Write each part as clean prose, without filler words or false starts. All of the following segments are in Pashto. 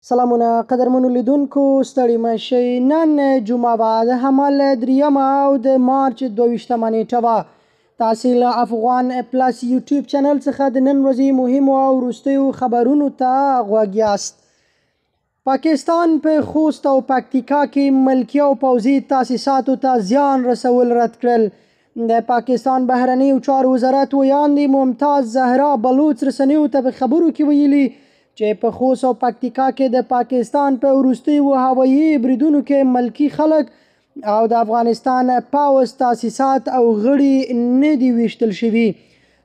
سلامونه قدرمنو لیدونکو ستړي مه شئ. نن جمعه وه د حمل 3 او د مارچ 22 نیټه وه. تاسې له افغان پلس یوټیوب چینل څخه د نن ورځې مهمو او وروستیو خبرونو ته غوږ یاست. پاکستان په خوست او پکتیکا کې ملکي او پوځي تاسیساتو ته زیان رسول رد کړل. د پاکستان بهرنیو چارو وزارت ویاندې ممتاز زهرا بلوچ رسنیو ته په خبرو کې ویلي چې په خوست او پکتیکا کې د پاکستان په وروستیو هوایي بریدونو کې ملکي خلک او د افغانستان پوځ تاسیسات او غړي نه دي ویشتل شوي.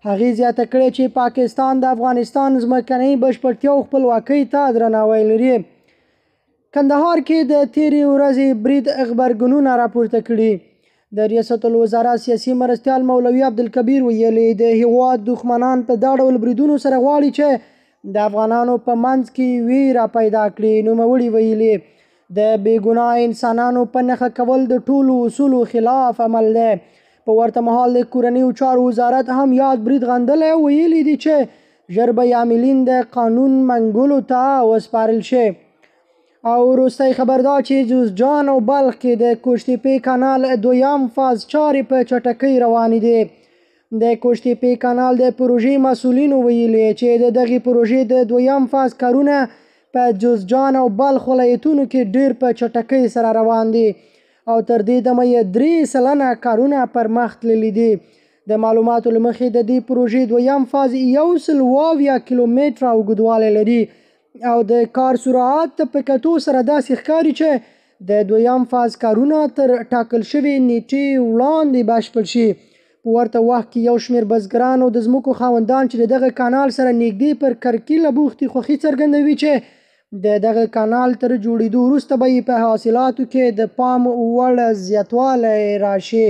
هغې زیاته کړې چې پاکستان د افغانستان ځمکنۍ بشپړتیا او خپلواکۍ ته درناوی لري. کندهار کې د تیرې ورځې برید غبرګونونه راپورته کړي. د ریاست الوزرا سیاسي مرستیال مولوي عبدالکبیر ویلي د هیواد دښمنان په دا ډول بریدونو سره غواړي چې د افغانانو په منځ کې ویره پیدا کړي. نوموړي ویلي د بېګناه انسانانو په نښه کول د ټولو اصولو خلاف عمل دی. په ورته مهال د کورنیو چارو وزارت هم یاد برید غندلی او ویلي دي چې ژر به عاملین د قانون منګولو ته وسپارل شي. او وروستی خبر دا چې جوزجان او بلخ کې د کوشتیپې کانال 2م فاز چارې په چټکۍ روانې دي. د کوشتیپې کانال د پروژې مسؤلینو ویلي چې د دغې پروژې د 2م فاز کارونه په جوزجان او بلخ ولایتونو کې ډیر په چټکۍ سره روان دي او تر دې دمه یې 3% کارونه پر مخ تللي دي. د معلوماتو له مخې د دې پروژې 2م فاز 120 کیلومتره اوږدوالی لري او د کار سرعت په کتو سره داسې ښکاري چې د 2م فاز کارونه تر ټاکل شوې نیټې وړاندې بشپړ شي. په ورته وخت کې یو شمېر بزګران او د ځمکو خاوندان چې د دغه کانال سره نږدې پر کرکیله بوختي خوښي څرګندوي چې د دغه کانال تر جوړېدو وروسته به یې په حاصلاتو کې د پام وړ زیاتوالی راشي.